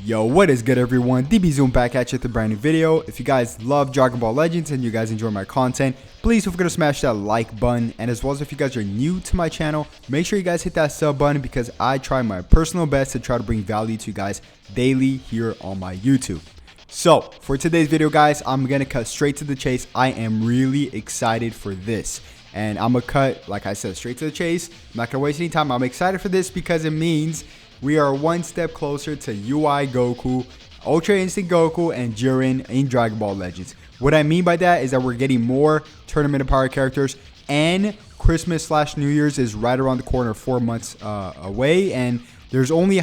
Yo, what is good everyone? Vjump back at you with a brand new video. If you guys love Dragon Ball Legends and you guys enjoy my content, please don't forget to smash that like button. And as well as if you guys are new to my channel, make sure you guys hit that sub button because I try my personal best to try to bring value to you guys daily here on my YouTube. So for today's video guys, I'm gonna cut straight to the chase. I am really excited for this. And I'm gonna cut, like I said, straight to the chase. I'm not gonna waste any time. I'm excited for this because it means we are one step closer to UI Goku, Ultra Instinct Goku, and JIREN in Dragon Ball Legends. What I mean by that is that we're getting more Tournament of Power characters, and Christmas/New Year's is right around the corner, 4 months away, and there's only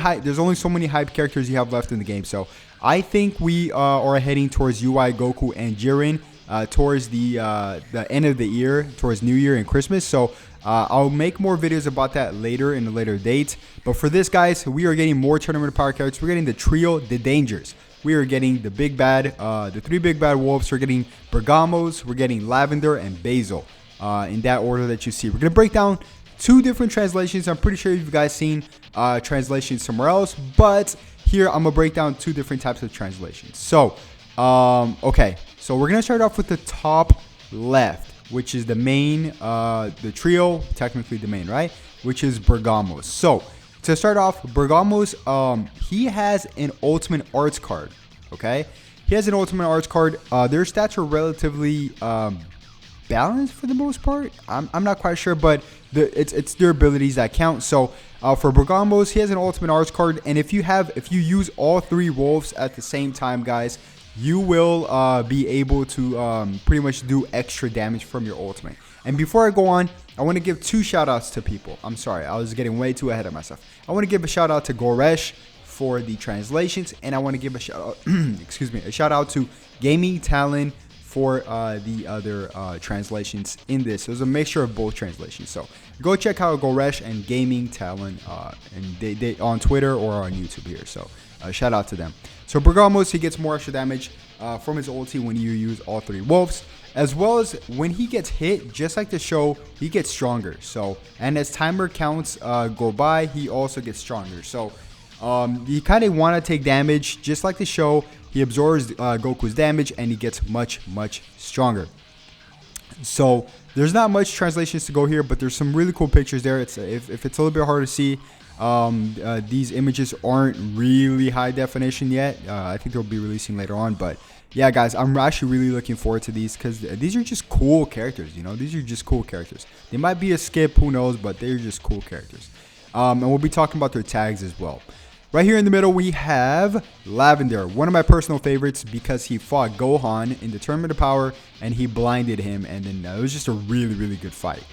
so many hype characters you have left in the game. So I think we are heading towards UI Goku and JIREN towards the end of the year, towards New Year and Christmas. So I'll make more videos about that later in a later date. But for this, guys, we are getting more Tournament of Power characters. We're getting the trio, the Dangers. We are getting the big bad, the three big bad wolves. We're getting Bergamos. We're getting Lavender and Basil in that order that you see. We're going to break down two different translations. I'm pretty sure you guys seen translations somewhere else. But here, I'm going to break down two different types of translations. So, okay. So we're going to start off with the top left, which is the main, the trio, technically the main, right? Which is Bergamos. So to start off, Bergamos, he has an Ultimate Arts card, okay? He has an Ultimate Arts card. Their stats are relatively balanced for the most part. I'm not quite sure, but it's their abilities that count. So for Bergamos, he has an Ultimate Arts card, and if you use all three wolves at the same time, guys, you will be able to pretty much do extra damage from your ultimate. And before I go on, I want to give two shout outs to people. I'm sorry, I was getting way too ahead of myself. I want to give a shout out to Goresh for the translations, and I want to give a shout out a shout out to Gaming Tallen for the other translations in this. It was a mixture of both translations. So go check out Goresh and Gaming Tallen and they on Twitter or on YouTube here. So shout out to them. So Bergamos, he gets more extra damage from his ulti when you use all three wolves, as well as when he gets hit, just like the show, he gets stronger. So, and as timer counts go by, he also gets stronger. So you kind of want to take damage, just like the show. He absorbs Goku's damage and he gets much stronger. So there's not much translations to go here, but there's some really cool pictures there. It's if it's a little bit hard to see. These images aren't really high definition yet. I think they'll be releasing later on, but yeah, guys, I'm actually really looking forward to these because these are just cool characters. You know, these are just cool characters. They might be a skip, who knows, but they're just cool characters. And we'll be talking about their tags as well. Right here in the middle, we have Lavender, one of my personal favorites because he fought Gohan in the Tournament of Power and he blinded him, and then it was just a really good fight.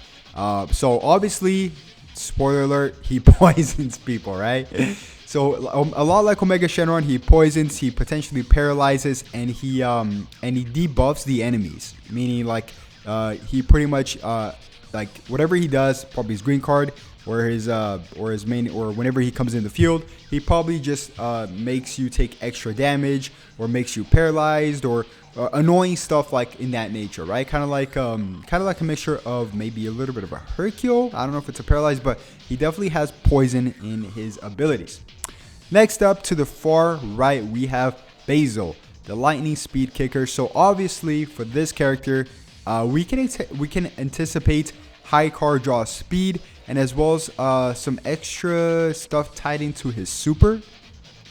So obviously, spoiler alert, he poisons people, right? So a lot like Omega Shenron, he poisons, he potentially paralyzes, and he debuffs the enemies. Meaning like he pretty much like whatever he does, probably his green card or his main, or whenever he comes in the field, he probably just makes you take extra damage or makes you paralyzed or annoying stuff like in that nature, right? Kind of like a mixture of maybe a little bit of a Hercule. I don't know if it's a paralyzed, but he definitely has poison in his abilities. Next up, to the far right, we have Basil, the lightning speed kicker. So obviously for this character, we can anticipate high card draw speed, and as well as some extra stuff tied into his super.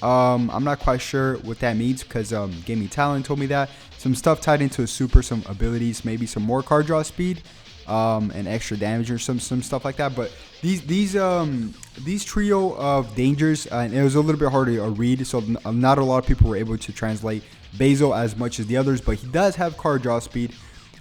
I'm not quite sure what that means because Gaming Talent told me that. Some stuff tied into his super, some abilities, maybe some more card draw speed, and extra damage or some stuff like that. But these trio of Dangers, and it was a little bit harder to read, so not a lot of people were able to translate Basil as much as the others, but he does have card draw speed.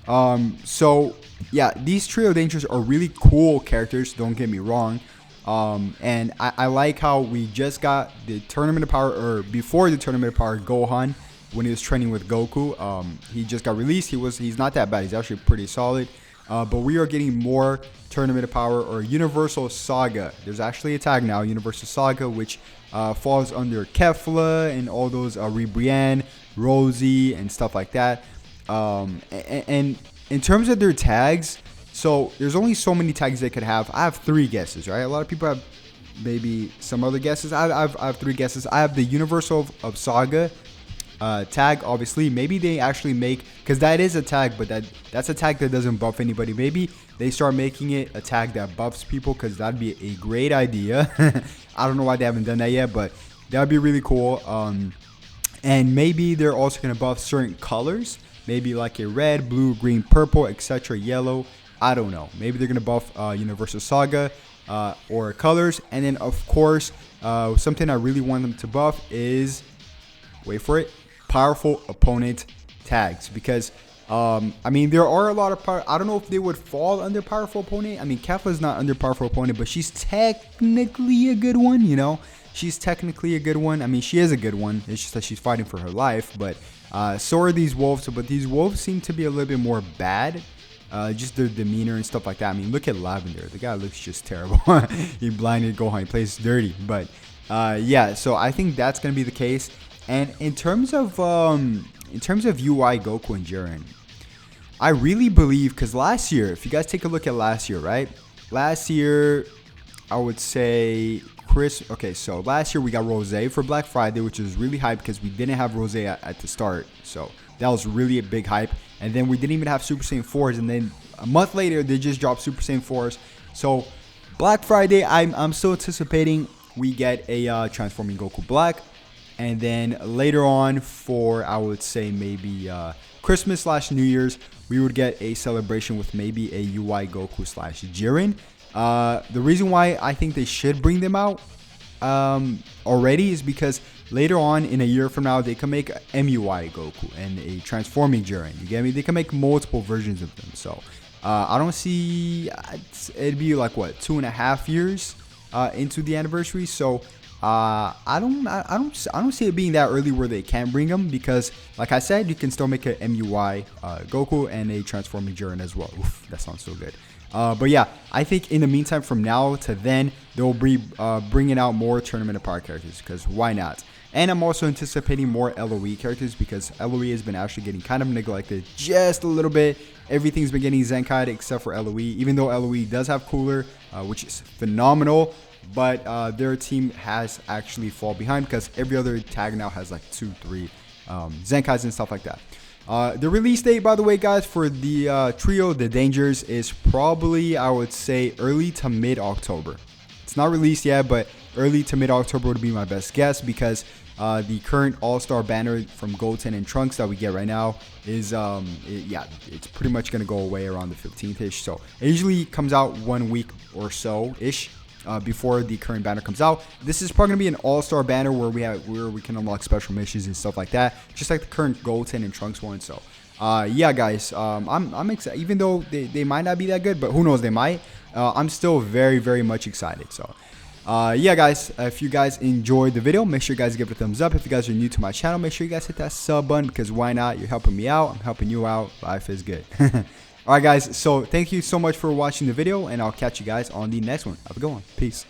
So yeah, these trio Dangers are really cool characters, don't get me wrong. And I like how we just got the Tournament of Power, or before the Tournament of Power, Gohan, when he was training with Goku. He just got released. He's not that bad. He's actually pretty solid. But we are getting more Tournament of Power or Universal Saga. There's actually a tag now, Universal Saga, which falls under Kefla and all those Ribrianne, Rosie, and stuff like that. And in terms of their tags, so there's only so many tags they could have. I have 3 guesses, right? A lot of people have maybe some other guesses. I have 3 guesses. I have the Universal of Saga tag. Obviously, maybe they actually make, because that is a tag, but that's a tag that doesn't buff anybody. Maybe they start making it a tag that buffs people, because that'd be a great idea. I don't know why they haven't done that yet, but that'd be really cool. And maybe they're also gonna buff certain colors, maybe like a red, blue, green, purple, etc., yellow. I don't know. Maybe they're gonna buff Universal Saga or colors. And then of course, something I really want them to buff is, wait for it, powerful opponent tags, because I mean, there are a lot of I don't know if they would fall under powerful opponent. I mean, Kefla's not under powerful opponent, but she's technically a good one, you know. She's technically a good one. I mean, she is a good one. It's just that she's fighting for her life. But so are these wolves. But these wolves seem to be a little bit more bad. Just their demeanor and stuff like that. I mean, look at Lavender. The guy looks just terrible. He blinded Gohan. He plays dirty. But yeah, so I think that's gonna be the case. And in terms of UI Goku and Jiren, I really believe, because last year, if you guys take a look at last year, right? Last year, I would say okay, so last year we got Rose for Black Friday, which is really hype because we didn't have Rose at the start. So that was really a big hype. And then we didn't even have Super Saiyan 4s. And then a month later, they just dropped Super Saiyan 4s. So Black Friday, I'm still anticipating we get a Transforming Goku Black. And then later on for, I would say maybe Christmas / New Year's, we would get a celebration with maybe a UI Goku / Jiren. The reason why I think they should bring them out already is because later on in a year from now, they can make a MUI Goku and a Transforming Jiren. You get me? They can make multiple versions of them. So I don't see, it'd be like what, 2.5 years into the anniversary. So I don't see it being that early where they can't bring them, because like I said, you can still make a MUI Goku and a Transforming Jiren as well. Oof, that sounds so good. But yeah, I think in the meantime, from now to then, they'll be bringing out more Tournament of Power characters, because why not? And I'm also anticipating more LOE characters, because LOE has been actually getting kind of neglected just a little bit. Everything's been getting Zenkai except for LOE, even though LOE does have Cooler, which is phenomenal. But their team has actually fall behind, because every other tag now has like 2-3 Zenkais and stuff like that. The release date, by the way, guys, for the trio, the Dangers, is probably, I would say, early to mid-October. It's not released yet, but early to mid-October would be my best guess, because the current All-Star banner from Goten and Trunks that we get right now is, yeah, it's pretty much going to go away around the 15th-ish. So it usually comes out 1 week or so-ish. Before the current banner comes out. This is probably gonna be an all-star banner where we can unlock special missions and stuff like that, just like the current Goten and Trunks one. So yeah, guys, I'm excited, even though they might not be that good, but who knows, they might. I'm still very much excited. So yeah, guys, if you guys enjoyed the video, make sure you guys give it a thumbs up. If you guys are new to my channel, make sure you guys hit that sub button, because why not? You're helping me out, I'm helping you out. Life is good. Alright, guys, so thank you so much for watching the video, and I'll catch you guys on the next one. Have a good one. Peace.